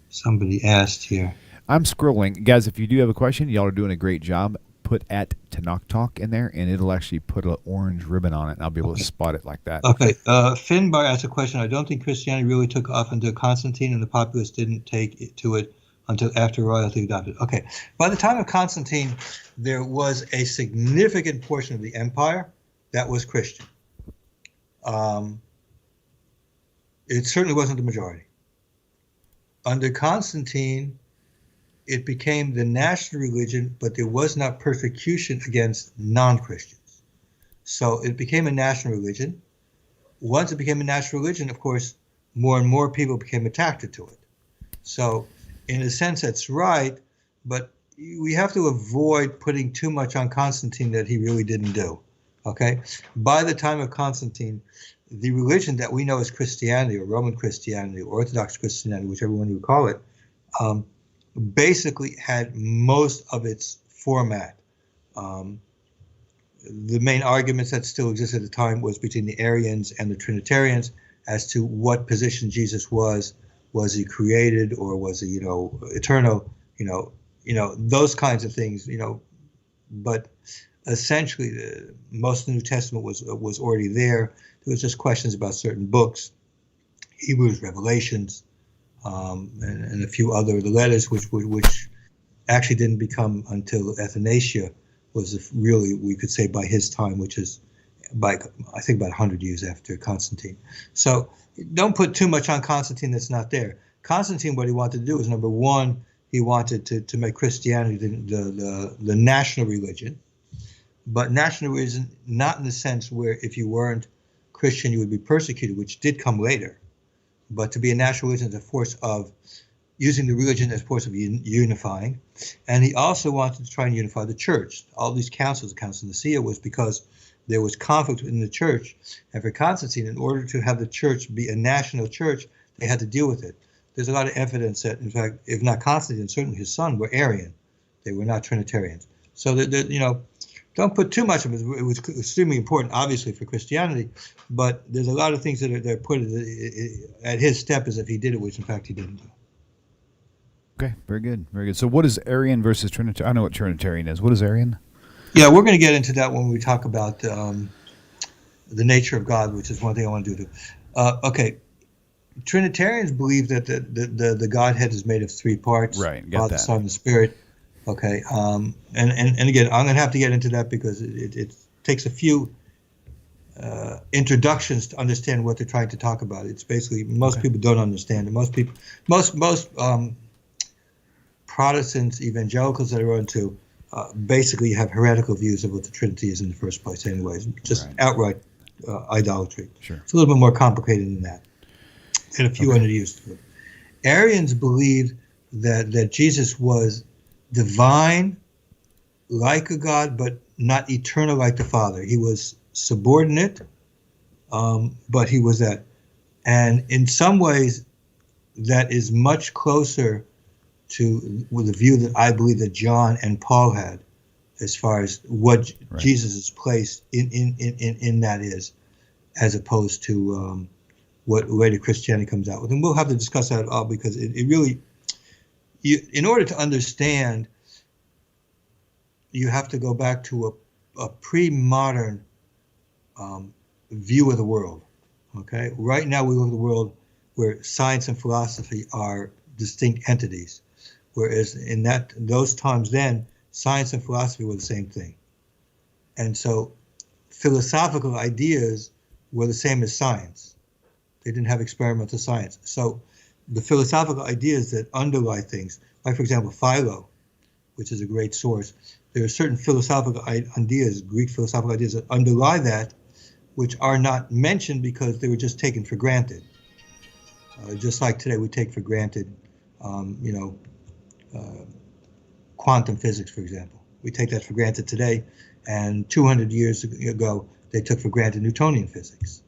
somebody asked here. I'm scrolling. Guys, if you do have a question, y'all are doing a great job. put at Tanakh Talk in there, and it'll actually put an orange ribbon on it, and I'll be able to spot it like that. Okay. Finbar asked a question. I don't think Christianity really took off until Constantine, and the populace didn't take to it until after royalty adopted. Okay. By the time of Constantine, there was a significant portion of the empire that was Christian. It certainly wasn't the majority. Under Constantine, it became the national religion, but there was not persecution against non-Christians. So it became a national religion. Once it became a national religion, of course, more and more people became attracted to it. So in a sense, that's right, but we have to avoid putting too much on Constantine that he really didn't do. Okay? By the time of Constantine, the religion that we know as Christianity or Roman Christianity or Orthodox Christianity, whichever one you call it, basically had most of its format. The main arguments that still existed at the time was between the Arians and the Trinitarians as to what position Jesus was. Was he created or was he, eternal? Those kinds of things. But essentially, most of the New Testament was already there. There was just questions about certain books, Hebrews, Revelations, and a few other the letters, which actually didn't become until Athanasius was really, we could say, by his time, which is I think about 100 years after Constantine. So don't put too much on Constantine that's not there. Constantine, what he wanted to do is, number one, he wanted to make Christianity the national religion, but national religion not in the sense where if you weren't Christian you would be persecuted, which did come later, but to be a national religion as a force of using the religion as a force of unifying. And he also wanted to try and unify the church. All these councils, the Council of Nicaea, was because there was conflict in the church. And for Constantine, in order to have the church be a national church, they had to deal with it. There's a lot of evidence that, in fact, if not Constantine, certainly his son were Arian. They were not Trinitarians. So, don't put too much of it. It was extremely important, obviously, for Christianity, but there's a lot of things that are put at his step as if he did it, which, in fact, he didn't do. Okay, very good, very good. So what is Arian versus Trinitarian? I know what Trinitarian is. What is Arian? Yeah, we're going to get into that when we talk about the nature of God, which is one thing I want to do. Okay, Trinitarians believe that the Godhead is made of three parts: right, Father, Son, and Spirit. Okay, and again, I'm going to have to get into that because it takes a few introductions to understand what they're trying to talk about. It's basically most people don't understand it. Most Protestants, evangelicals that are into basically have heretical views of what the Trinity is in the first place. Anyways, just outright idolatry. Sure. It's a little bit more complicated than that, and a few unused to it. Arians believed that Jesus was divine, like a God, but not eternal like the Father. He was subordinate, but he was that. And in some ways, that is much closer to the view that I believe that John and Paul had, as far as what Jesus' place in that is, as opposed to what later Christianity comes out with. And we'll have to discuss that all because it really, in order to understand, you have to go back to a pre-modern view of the world. Okay, right now we live in a world where science and philosophy are distinct entities, whereas in those times then, science and philosophy were the same thing. And so philosophical ideas were the same as science. They didn't have experimental science. So the philosophical ideas that underlie things, like for example, Philo, which is a great source, there are certain philosophical ideas, Greek philosophical ideas that underlie that, which are not mentioned because they were just taken for granted. Just like today we take for granted, quantum physics, for example. We take that for granted today, and 200 years ago they took for granted Newtonian physics.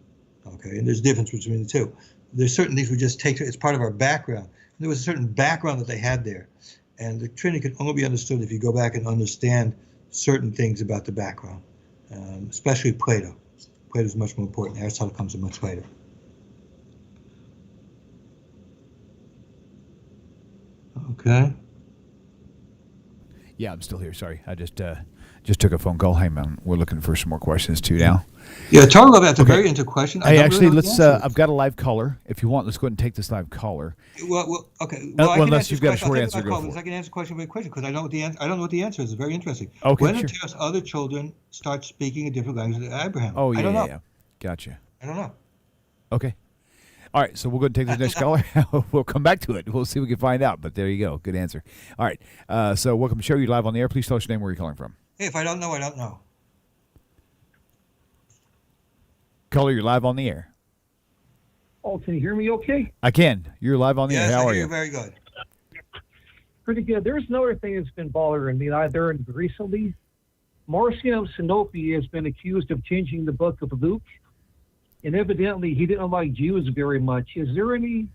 Okay, and there's a difference between the two. There's certain things we just take, it's part of our background. There was a certain background that they had there, and the Trinity can only be understood if you go back and understand certain things about the background, especially Plato. Plato is much more important. Aristotle comes in much later. Okay. Yeah, I'm still here. Sorry, I just took a phone call. Hey, man, we're looking for some more questions too now. Yeah, talk about that's a very interesting question. Hey, actually, let's. I've got a live caller. If you want, let's go ahead and take this live caller. Well, okay. Well, unless you've got a short answer, go for it. I can answer question by question because I know what the I don't know what the answer is. It's very interesting. Okay, when sure. until other children start speaking a different language than Abraham? Oh, yeah, I don't know. Yeah. Gotcha. I don't know. Okay. All right, so we'll go and take the next caller. We'll come back to it. We'll see if we can find out. But there you go. Good answer. All right. So welcome to the show. You're live on the air. Please tell us your name, where you're calling from. Hey, if I don't know, I don't know. Caller, you're live on the air. Oh, can you hear me okay? I can. You're live on the air. How are you? Very good. Pretty good. There's another thing that's been bothering me there recently. Marcion of Sinope has been accused of changing the book of Luke, and evidently he didn't like Jews very much. Is there any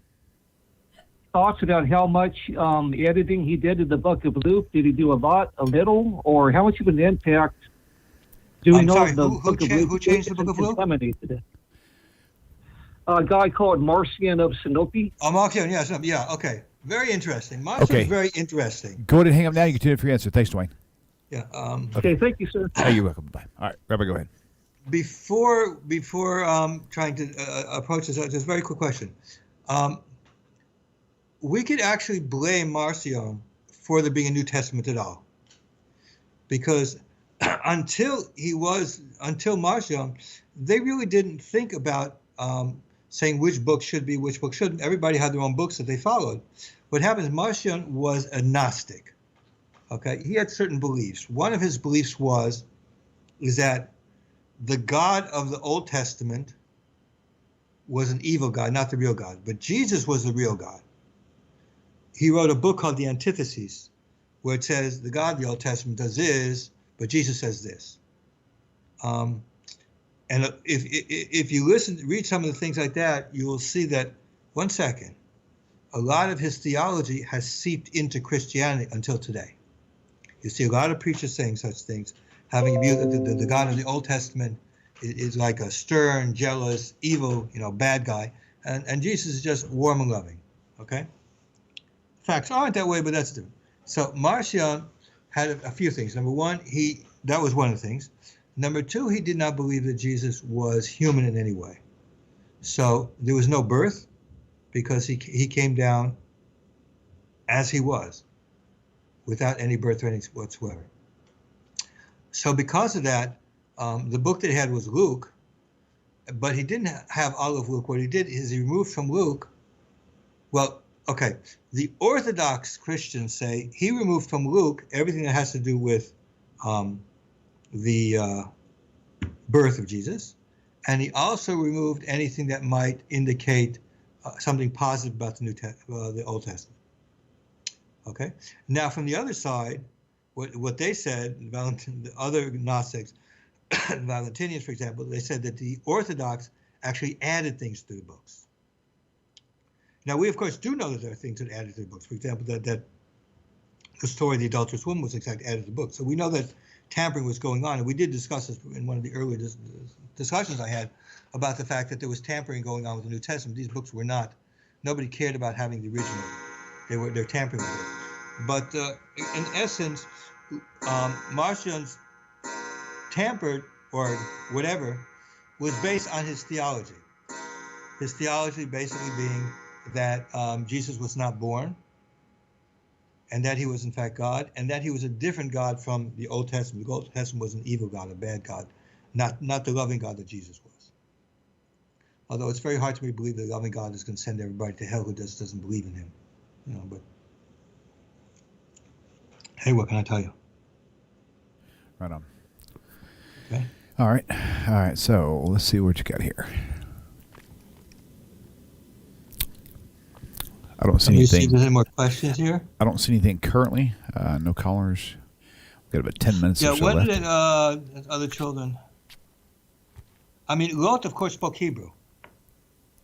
thoughts about how much editing he did to the book of Luke? Did he do a lot, a little, or how much of an impact do we know sorry, the book of Luke? Who changed the book of Luke? A guy called Marcion of Sinope. Oh, Marcion, yes. Yeah, okay. Very interesting. Marcion is very interesting. Go ahead and hang up now. You can tune in for your answer. Thanks, Dwayne. Yeah. Okay, thank you, sir. Oh, you're welcome. Bye. All right, Rabbi, go ahead. Before trying to approach this, just a very quick question. We could actually blame Marcion for there being a New Testament at all, because until Marcion, they really didn't think about saying which book should be, which book shouldn't. Everybody had their own books that they followed. What happens? Marcion was a Gnostic. Okay, he had certain beliefs. One of his beliefs is that the God of the Old Testament was an evil God, not the real God, but Jesus was the real God. He wrote a book called The Antitheses, where it says the God of the Old Testament does this, but Jesus says this. And if you read some of the things like that, you will see that, one second, a lot of his theology has seeped into Christianity until today. You see a lot of preachers saying such things, having a view that the God of the Old Testament is like a stern, jealous, evil, bad guy, and Jesus is just warm and loving. Okay? Facts aren't that way, but that's different. So Marcion had a few things. Number one, that was one of the things. Number two, he did not believe that Jesus was human in any way. So there was no birth, because he came down as he was, without any birth or anything whatsoever. So because of that, the book that he had was Luke, but he didn't have all of Luke. What he did is he removed from Luke, the Orthodox Christians say he removed from Luke everything that has to do with the birth of Jesus, and he also removed anything that might indicate something positive about the Old Testament. Okay. Now, from the other side, what they said, the other Gnostics, Valentinians, for example, they said that the Orthodox actually added things to the books. Now, we, of course, do know that there are things that are added to the books. For example, that the story of the adulterous woman was, in fact, added to the book. So we know that tampering was going on. And we did discuss this in one of the earlier discussions I had about the fact that there was tampering going on with the New Testament. These books were not. Nobody cared about having the original. They're tampering with it. But in essence, Marcion's tampered, or whatever, was based on his theology. His theology basically being that Jesus was not born, and that he was in fact God, and that he was a different God from the Old Testament. The Old Testament was an evil God, a bad God, not the loving God that Jesus was. Although it's very hard to me to believe that the loving God is going to send everybody to hell who doesn't believe in him. But hey, what can I tell you? Right on. Okay. All right. So let's see what you got here. I don't see anything. See if there's any more questions here. I don't see anything currently. No callers. We've got about 10 minutes or so left. When did other children? I mean, Lot, of course, spoke Hebrew.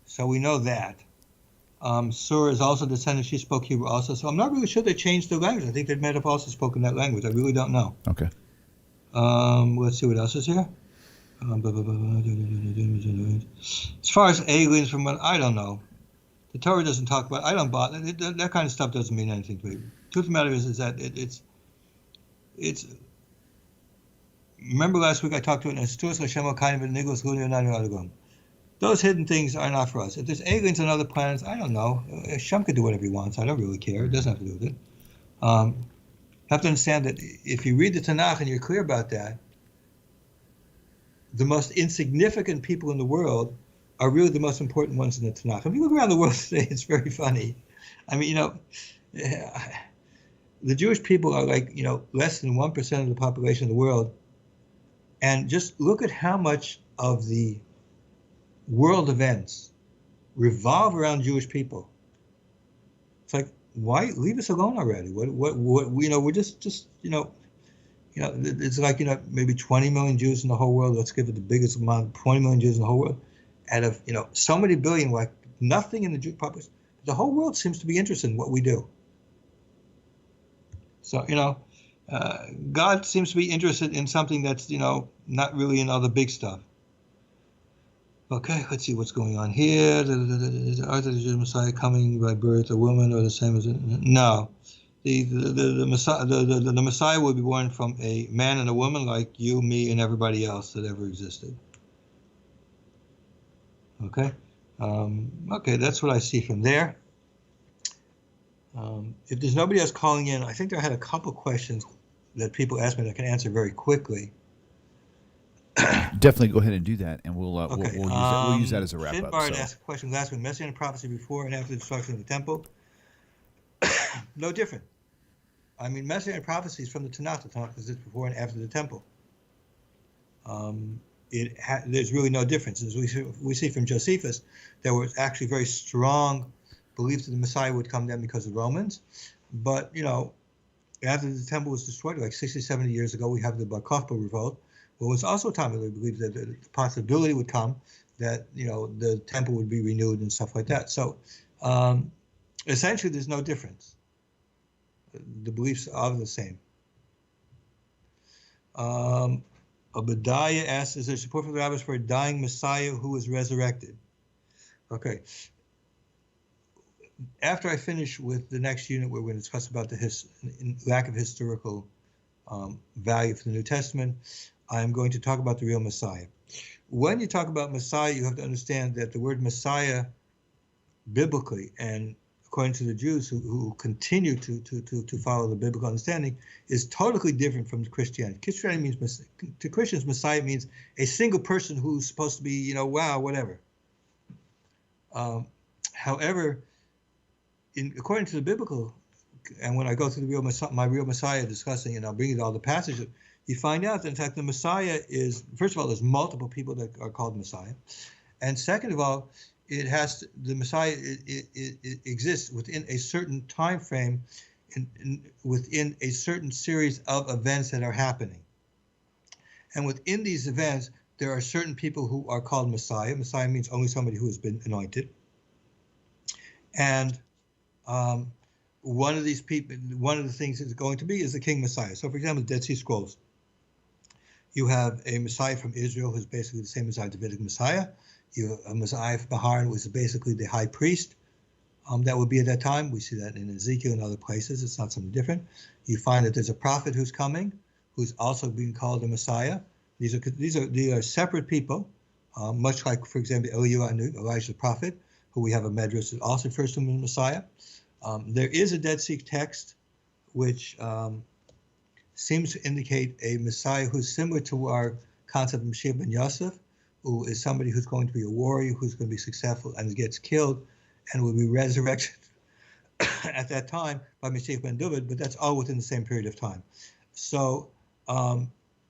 So we know that. Sur is also descendant. She spoke Hebrew also. So I'm not really sure they changed their language. I think they might have also spoken that language. I really don't know. Okay. Let's see what else is here. As far as aliens from what I don't know. The Torah doesn't talk about. I don't bother. That kind of stuff doesn't mean anything to me. The truth of the matter is that it's. Remember last week I talked about those hidden things are not for us. If there's aliens on other planets, I don't know. Shem could do whatever he wants. I don't really care. It doesn't have to do with it. You have to understand that if you read the Tanakh and you're clear about that, the most insignificant people in the world are really the most important ones in the Tanakh. If you look around the world today, it's very funny. I mean, the Jewish people are like, less than 1% of the population of the world. And just look at how much of the world events revolve around Jewish people. It's like, why leave us alone already? What we're just it's like, maybe 20 million Jews in the whole world. Let's give it the biggest amount, 20 million Jews in the whole world. Out of, so many billion, like nothing in the Jewish population. The whole world seems to be interested in what we do. So, God seems to be interested in something that's, not really in all the big stuff. Okay, let's see what's going on here. Are the Messiah coming by birth, a woman, or the same as no? The Messiah will be born from a man and a woman, like you, me, and everybody else that ever existed. Okay, okay, that's what I see from there. If there's nobody else calling in, I think I had a couple questions that people asked me that I can answer very quickly. Definitely go ahead and do that, and we'll use that as a wrap up. Finbard asked a question last week: Messianic prophecy before and after the destruction of the temple. No different. I mean, Messianic prophecies from the Tanakh. The Tanakh is before and after the temple. There's really no difference. As we see from Josephus, there was actually very strong belief that the Messiah would come then because of the Romans. But, after the temple was destroyed, like 60, 70 years ago, we have the Bar Kokhba revolt. Well, it was also a time when they believed that the possibility would come that, the temple would be renewed and stuff like that. So, essentially, there's no difference. The beliefs are the same. Obadiah asks, is there support for the rabbis for a dying Messiah who is resurrected? Okay. After I finish with the next unit, we're going to discuss about the lack of historical value for the New Testament. I'm going to talk about the real Messiah. When you talk about Messiah, you have to understand that the word Messiah, biblically, and according to the Jews who continue to follow the biblical understanding, is totally different from Christianity. Christianity means, to Christians, Messiah means a single person who's supposed to be, wow, whatever. However, according to the biblical, and when I go through my real Messiah discussing, and I'll bring you all the passages, you find out that, in fact, the Messiah is, first of all, there's multiple people that are called Messiah. And second of all, the Messiah it exists within a certain time frame, within a certain series of events that are happening. And within these events, there are certain people who are called Messiah. Messiah means only somebody who has been anointed. And one of these people, one of the things it's going to be is the King Messiah. So, for example, the Dead Sea Scrolls. You have a Messiah from Israel who's basically the same as our Davidic Messiah. You have a Messiah from Bahar, who is basically the high priest that would be at that time. We see that in Ezekiel and other places. It's not something different. You find that there's a prophet who's coming, who's also being called a Messiah. These are separate people, much like, for example, Elijah the prophet, who we have a medrash that also refers to him as Messiah. There is a Dead Sea text which seems to indicate a Messiah who's similar to our concept of Mashiach ben Yosef, who is somebody who's going to be a warrior, who's going to be successful and gets killed and will be resurrected at that time by Mashiach ben David, but that's all within the same period of time. So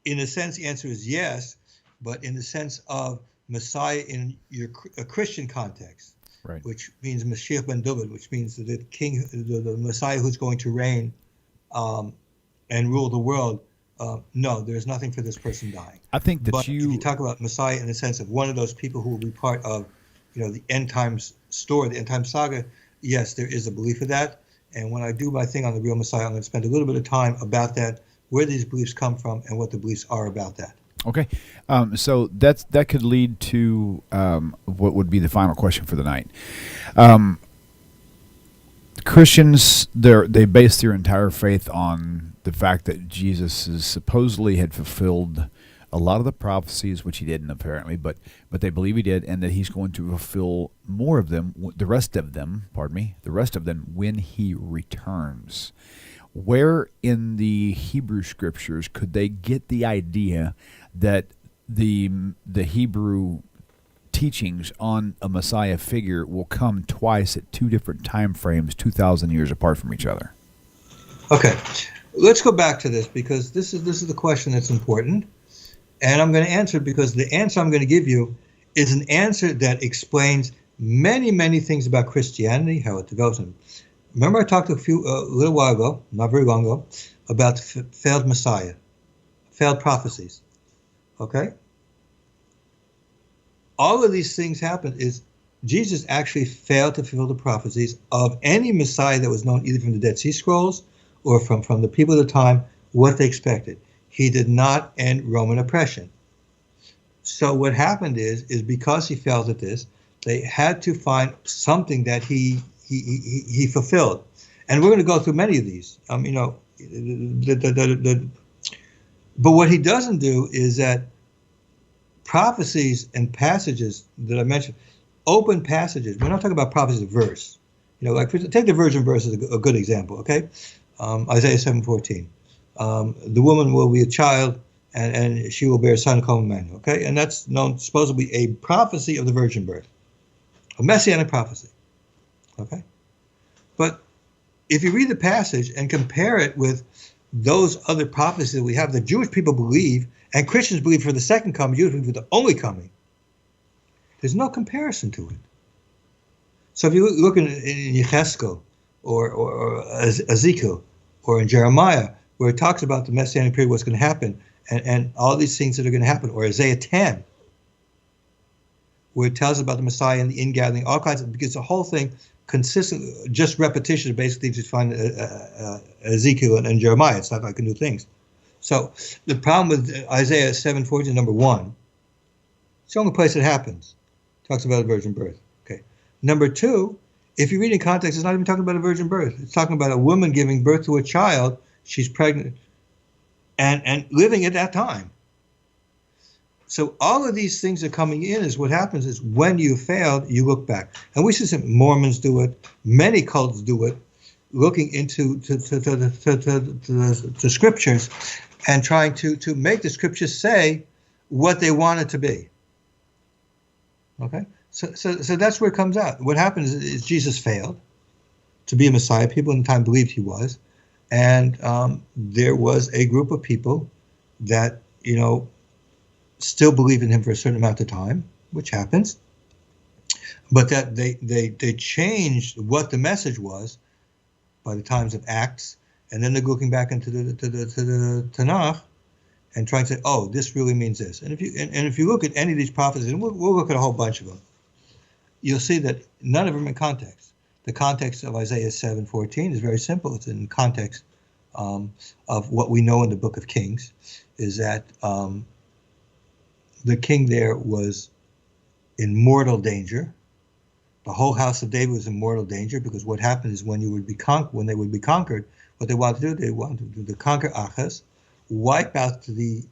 in a sense, the answer is yes, but in the sense of Messiah in a Christian context, right, which means Mashiach ben David, which means the king, the Messiah who's going to reign and rule the world, no, there's nothing for this person dying. I think that but if you talk about Messiah in the sense of one of those people who will be part of, the end times story, the end times saga, yes, there is a belief of that. And when I do my thing on the real Messiah, I'm going to spend a little bit of time about that, where these beliefs come from, and what the beliefs are about that. Okay, so that could lead to what would be the final question for the night. Christians, they base their entire faith on the fact that Jesus supposedly had fulfilled a lot of the prophecies, which he didn't apparently, but they believe he did, and that he's going to fulfill more of them, the rest of them, when he returns. Where in the Hebrew scriptures could they get the idea that the Hebrew teachings on a Messiah figure will come twice at two different time frames, 2,000 years apart from each other? Okay, let's go back to this, because this is the question that's important, and I'm going to answer it because the answer I'm going to give you is an answer that explains many things about Christianity, how it develops. Remember, I talked a little while ago, not very long ago, about the failed Messiah, failed prophecies. Okay? All of these things happened is Jesus actually failed to fulfill the prophecies of any Messiah that was known either from the Dead Sea Scrolls or from the people of the time, what they expected. He did not end Roman oppression. So what happened is because he failed at this, they had to find something that he fulfilled. And we're going to go through many of these. But what he doesn't do is that prophecies and passages that I mentioned, open passages. We're not talking about prophecies of verse. Like take the virgin verse as a good example, okay? Isaiah 7:14. The woman will be a child, and she will bear a son called Emmanuel, okay? And that's known supposed to be a prophecy of the virgin birth, a messianic prophecy, okay? But if you read the passage and compare it with those other prophecies that we have, the Jewish people believe, and Christians believe for the second coming, Jews believe for the only coming, there's no comparison to it. So if you look in Yecheskel or Ezekiel or in Jeremiah, where it talks about the Messianic period, what's going to happen, and all these things that are going to happen, or Isaiah 10, where it tells about the Messiah and the ingathering, all kinds of, because the whole thing consistent, just repetition, basically just find Ezekiel and Jeremiah. It's not like new things. So the problem with Isaiah 7:14, number one, it's the only place it happens. It talks about a virgin birth. Okay. Number two, if you read in context, it's not even talking about a virgin birth. It's talking about a woman giving birth to a child. She's pregnant and living at that time. So all of these things are coming in. Is what happens is when you failed, you look back. And we see some Mormons do it. Many cults do it, looking into the scriptures and trying to make the scriptures say what they want it to be. Okay? So that's where it comes out. What happens is Jesus failed to be a Messiah. People in the time believed he was. And there was a group of people that, still believe in him for a certain amount of time, which happens. But that they changed what the message was by the times of Acts, and then they're looking back into the Tanakh and trying to say, oh, this really means this. And if you look at any of these prophecies, and we'll look at a whole bunch of them, you'll see that none of them in context. The context of Isaiah 7:14 is very simple. It's in context of what we know in the Book of Kings, is that the king there was in mortal danger. The whole house of David was in mortal danger, because what happened is when they would be conquered, what they wanted to do, they wanted to conquer Achaz, wipe out the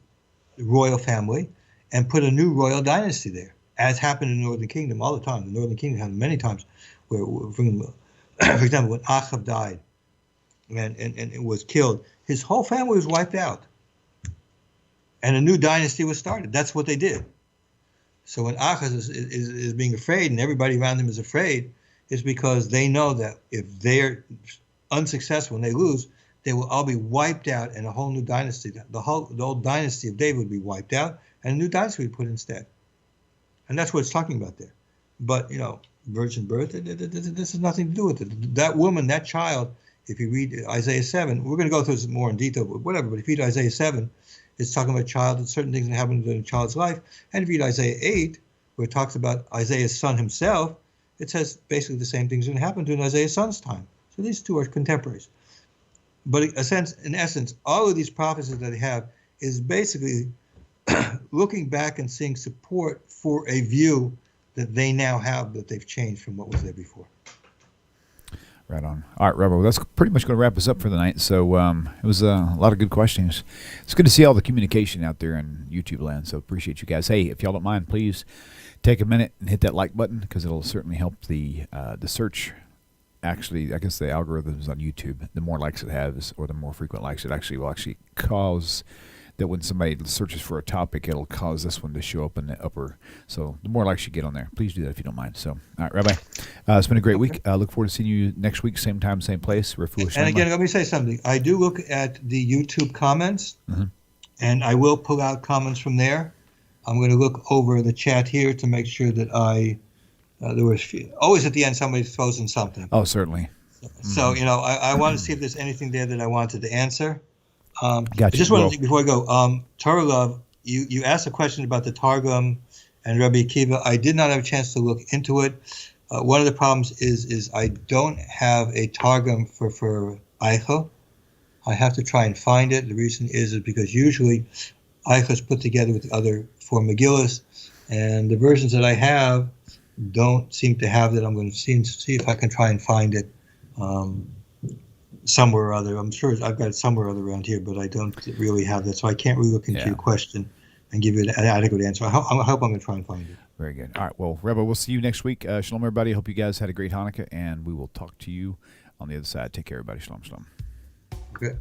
royal family, and put a new royal dynasty there, as happened in the Northern Kingdom all the time. The Northern Kingdom happened many times, where, for example, when Achaz died and it was killed, his whole family was wiped out, and a new dynasty was started. That's what they did. So when Achaz is being afraid, and everybody around him is afraid, it's because they know that if they're unsuccessful and they lose, they will all be wiped out, and a whole new dynasty, the old dynasty of David would be wiped out, and a new dynasty would be put instead. And that's what it's talking about there. But, virgin birth, this has nothing to do with it. That woman, that child, if you read Isaiah 7, we're going to go through this more in detail, but whatever, but if you read Isaiah 7, it's talking about a child and certain things that happen in a child's life. And if you read Isaiah 8, where it talks about Isaiah's son himself, it says basically the same things that happened during Isaiah's son's time. So these two are contemporaries. But in essence, all of these prophecies that they have is basically looking back and seeing support for a view that they now have, that they've changed from what was there before. Right on. All right, Rabbi, well, that's pretty much going to wrap us up for the night. So it was a lot of good questions. It's good to see all the communication out there in YouTube land, so appreciate you guys. Hey, if y'all don't mind, please take a minute and hit that like button, because it'll certainly help the search. Actually, I guess the algorithms on YouTube, the more likes it has, or the more frequent likes it will actually cause that when somebody searches for a topic, it'll cause this one to show up in the upper. So the more likes you get on there, please do that if you don't mind. So, all right, Rabbi, it's been a great week. Look forward to seeing you next week, same time, same place. And again, let me say something. I do look at the YouTube comments, and I will pull out comments from there. I'm going to look over the chat here to make sure that there was always at the end somebody throws in something. Oh, certainly. So, I want to see if there's anything there that I wanted to answer. Gotcha. I just want to, before I go, Torah Love, you asked a question about the Targum and Rabbi Akiva. I did not have a chance to look into it. One of the problems is I don't have a Targum for Eichel. I have to try and find it. The reason is because usually Eichel is put together with the other four Megillas, and the versions that I have don't seem to have that. I'm going to see if I can try and find it somewhere or other. I'm sure I've got it somewhere or other around here, but I don't really have that, so I can't really look into your question and give you an adequate answer. I hope I'm going to try and find it. Very good. All right, well, Rebbe, we'll see you next week. Shalom, everybody. Hope you guys had a great Hanukkah, and we will talk to you on the other side. Take care, everybody. Shalom, shalom. Good.